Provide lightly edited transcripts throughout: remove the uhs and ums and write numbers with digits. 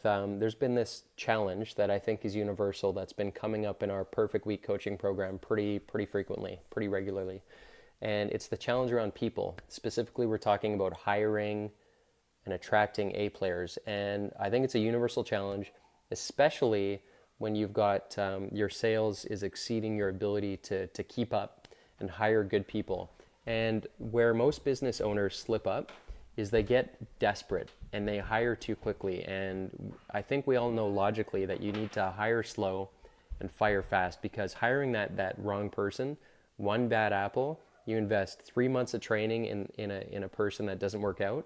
there's been this challenge that I think is universal that's been coming up in our Perfect Week coaching program pretty frequently, pretty regularly. And it's the challenge around people. Specifically, we're talking about hiring and attracting A players. And I think it's a universal challenge, especially when you've got your sales is exceeding your ability to keep up and hire good people. And where most business owners slip up is they get desperate and they hire too quickly. And I think we all know logically that you need to hire slow and fire fast, because hiring that wrong person, one bad apple, you invest 3 months of training in a person that doesn't work out,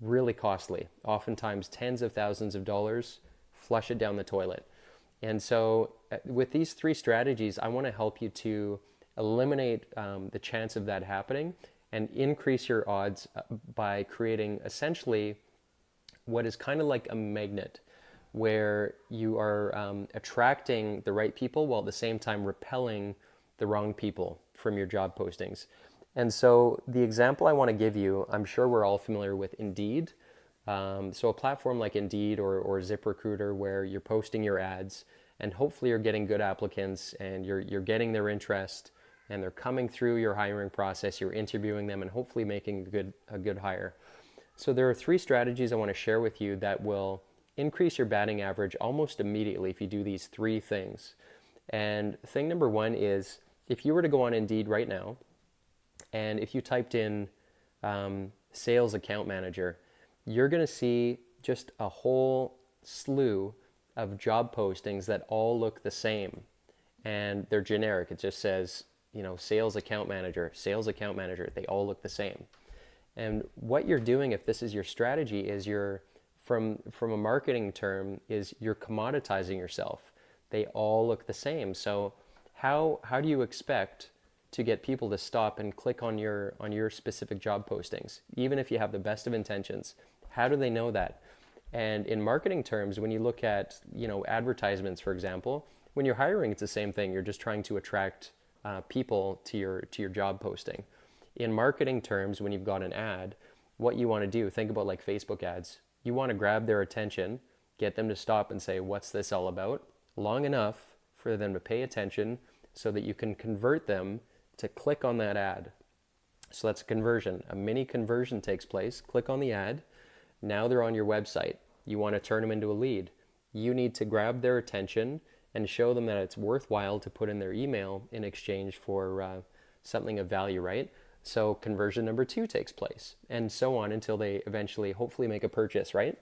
really costly, oftentimes tens of thousands of dollars, flush it down the toilet. And so with these three strategies, I want to help you to eliminate the chance of that happening and increase your odds by creating essentially what is kind of like a magnet, where you are attracting the right people while at the same time repelling the wrong people from your job postings. And so the example I want to give you, I'm sure we're all familiar with Indeed. So a platform like Indeed or ZipRecruiter, where you're posting your ads and hopefully you're getting good applicants and you're getting their interest and they're coming through your hiring process, you're interviewing them and hopefully making a good hire. So there are three strategies I want to share with you that will increase your batting average almost immediately if you do these three things. And thing number one is, if you were to go on Indeed right now, and if you typed in sales account manager, you're going to see just a whole slew of job postings that all look the same. And they're generic. It just says, sales account manager, sales account manager. They all look the same. And what you're doing, if this is your strategy, is from a marketing term, is you're commoditizing yourself. They all look the same. So how do you expect to get people to stop and click on your specific job postings, even if you have the best of intentions? How do they know that? And in marketing terms, when you look at advertisements, for example, when you're hiring, it's the same thing. You're just trying to attract people to your job posting. In marketing terms, when you've got an ad, what you want to do, think about like Facebook ads. You want to grab their attention, get them to stop and say, "What's this all about?" long enough for them to pay attention so that you can convert them to click on that ad. So that's a conversion. A mini conversion takes place. Click on the ad. Now they're on your website. You want to turn them into a lead. You need to grab their attention and show them that it's worthwhile to put in their email in exchange for something of value, right? So conversion number 2 takes place, and so on until they eventually hopefully make a purchase, right?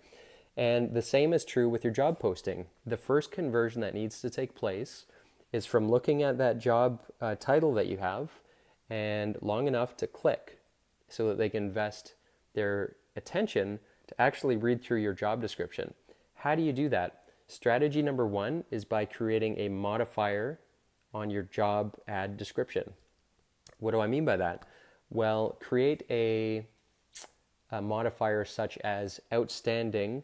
And the same is true with your job posting. The first conversion that needs to take place is from looking at that job title that you have and long enough to click so that they can invest their attention to actually read through your job description. How do you do that? Strategy number 1 is by creating a modifier on your job ad description. What do I mean by that? Well, create a modifier such as outstanding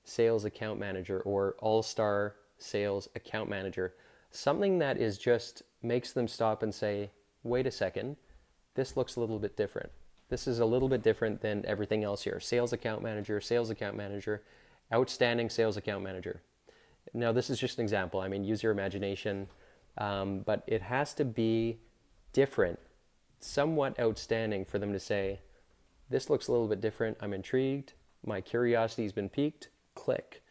sales account manager or all-star sales account manager. Something that is just makes them stop and say, wait a second, this looks a little bit different. This is a little bit different than everything else here. Sales account manager, outstanding sales account manager. Now, this is just an example. I mean, use your imagination, but it has to be different, somewhat outstanding for them to say, this looks a little bit different. I'm intrigued. My curiosity has been piqued. Click.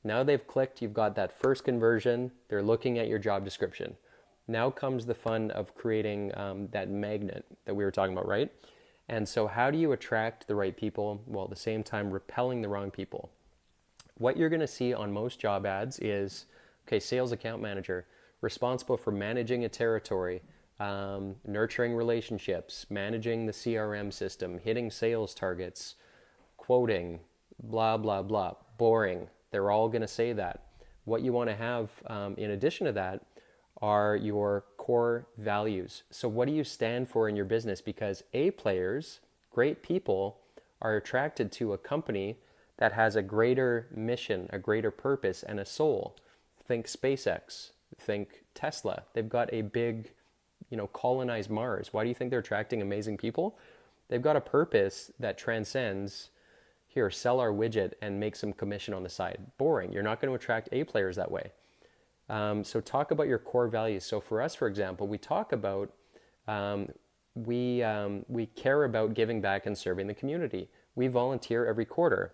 Now they've clicked. You've got that first conversion. They're looking at your job description. Now comes the fun of creating that magnet that we were talking about, right? And so how do you attract the right people while at the same time repelling the wrong people? What you're going to see on most job ads is, okay, sales account manager, responsible for managing a territory, nurturing relationships, managing the CRM system, hitting sales targets, quoting, blah, blah, blah, boring. They're all going to say that. What you want to have in addition to that are your core values. So what do you stand for in your business? Because A players, great people, are attracted to a company that has a greater mission, a greater purpose, and a soul. Think SpaceX, think Tesla. They've got a big, colonize Mars. Why do you think they're attracting amazing people? They've got a purpose that transcends here, sell our widget and make some commission on the side. Boring. You're not going to attract A players that way. So talk about your core values. So for us, for example, we talk about we care about giving back and serving the community. We volunteer every quarter.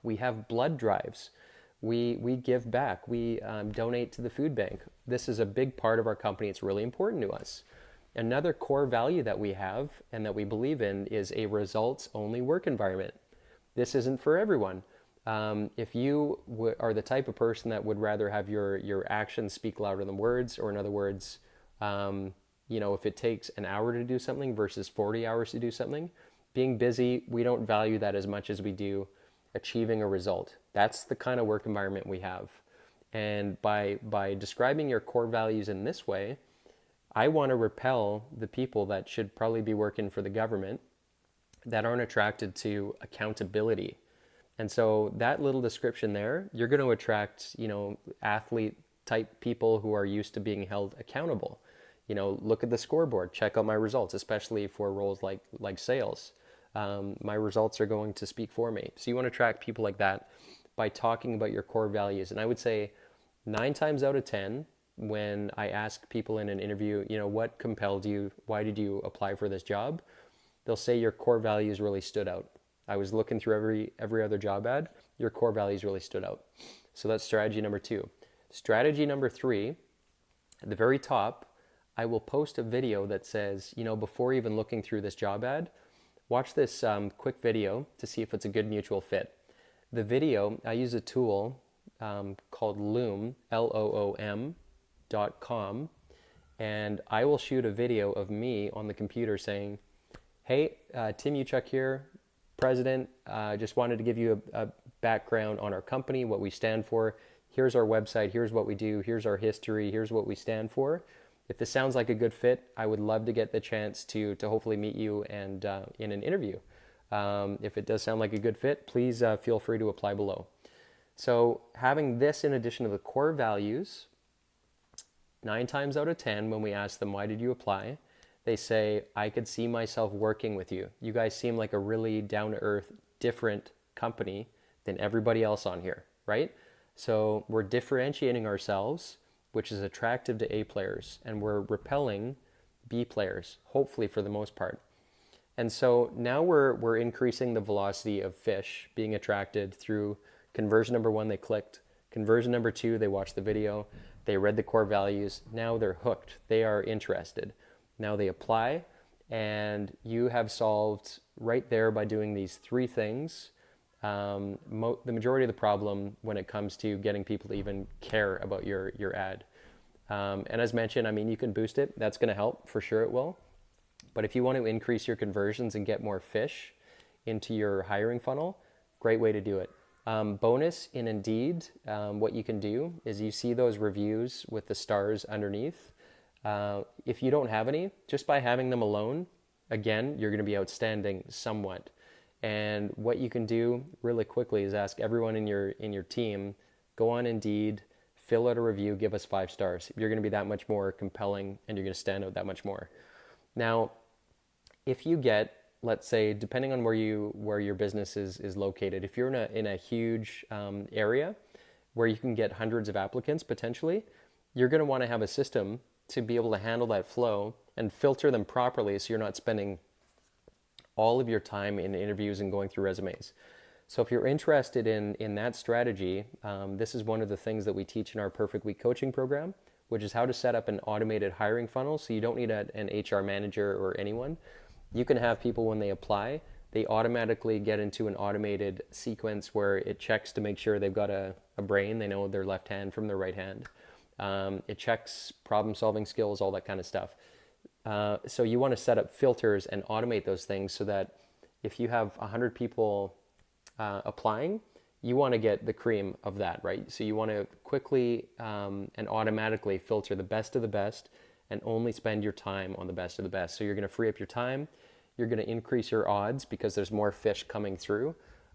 We have blood drives. We give back. We donate to the food bank. This is a big part of our company. It's really important to us. Another core value that we have and that we believe in is a results-only work environment. This isn't for everyone. If you are the type of person that would rather have your actions speak louder than words, or in other words, if it takes an hour to do something versus 40 hours to do something, being busy, we don't value that as much as we do achieving a result. That's the kind of work environment we have. And by describing your core values in this way, I want to repel the people that should probably be working for the government that aren't attracted to accountability. And so that little description there, you're going to attract, athlete type people who are used to being held accountable. Look at the scoreboard, check out my results, especially for roles like sales. My results are going to speak for me. So you want to attract people like that by talking about your core values. And I would say 9 times out of 10, when I ask people in an interview, what compelled you? Why did you apply for this job? They'll say your core values really stood out. I was looking through every other job ad. Your core values really stood out. So that's strategy number 2. Strategy number 3, at the very top, I will post a video that says, before even looking through this job ad, watch this quick video to see if it's a good mutual fit. The video, I use a tool called Loom, LOOM.com, and I will shoot a video of me on the computer saying, hey, Tim Uchuk here, president, just wanted to give you a background on our company, what we stand for. Here's our website, here's what we do, here's our history, here's what we stand for. If this sounds like a good fit, I would love to get the chance to hopefully meet you and in an interview. If it does sound like a good fit, please feel free to apply below. So having this in addition to the core values, 9 times out of 10, when we ask them, why did you apply? They say, I could see myself working with you. You guys seem like a really down-to-earth, different company than everybody else on here, right? So we're differentiating ourselves, which is attractive to A players, and we're repelling B players, hopefully for the most part. And so now we're increasing the velocity of fish being attracted through conversion number 1, they clicked. Conversion number 2, they watched the video. They read the core values. Now they're hooked. They are interested. Now they apply, and you have solved right there by doing these 3 things the majority of the problem when it comes to getting people to even care about your ad. And as mentioned, you can boost it. That's going to help. For sure it will. But if you want to increase your conversions and get more fish into your hiring funnel, great way to do it. Bonus in Indeed, what you can do is you see those reviews with the stars underneath. If you don't have any, just by having them alone, again, you're going to be outstanding somewhat. And what you can do really quickly is ask everyone in your team, go on Indeed, fill out a review, give us 5 stars. You're going to be that much more compelling, and you're going to stand out that much more. Now, if you get, let's say, depending on where your business is located, if you're in a huge area where you can get hundreds of applicants potentially, you're going to want to have a system to be able to handle that flow and filter them properly, so you're not spending all of your time in interviews and going through resumes. So if you're interested in that strategy, this is one of the things that we teach in our Perfect Week coaching program, which is how to set up an automated hiring funnel so you don't need an HR manager or anyone. You can have people, when they apply, they automatically get into an automated sequence where it checks to make sure they've got a brain, they know their left hand from their right hand. It checks problem-solving skills, all that kind of stuff. So you want to set up filters and automate those things so that if you have 100 people applying, you want to get the cream of that, right? So you want to quickly and automatically filter the best of the best and only spend your time on the best of the best. So you're going to free up your time. You're going to increase your odds because there's more fish coming through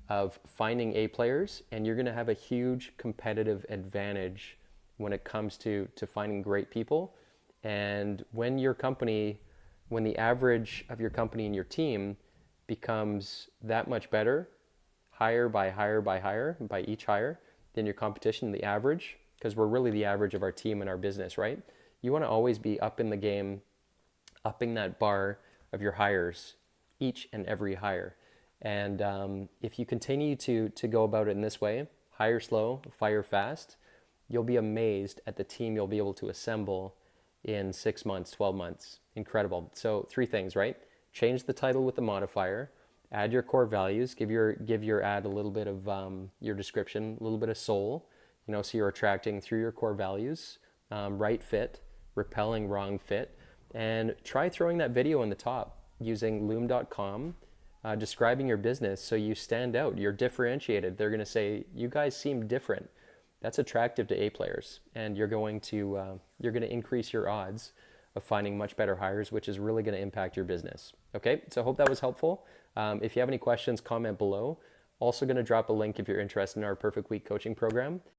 of finding A players, and you're going to have a huge competitive advantage when it comes to finding great people. And when the average of your company and your team becomes that much better, higher by higher by higher by each hire than your competition, the average, because we're really the average of our team and our business, right? You want to always be up in the game, upping that bar of your hires each and every hire. And if you continue to go about it in this way, hire slow, fire fast, you'll be amazed at the team you'll be able to assemble in 6 months, 12 months. Incredible. So 3 things, right? Change the title with the modifier, add your core values, give your ad a little bit of your description, a little bit of soul, so you're attracting through your core values, right fit, repelling wrong fit, and try throwing that video in the top using loom.com, describing your business so you stand out, you're differentiated. They're going to say, you guys seem different. That's attractive to A players, and you're going to increase your odds of finding much better hires, which is really going to impact your business. Okay, so I hope that was helpful. If you have any questions, comment below. Also going to drop a link if you're interested in our Perfect Week coaching program.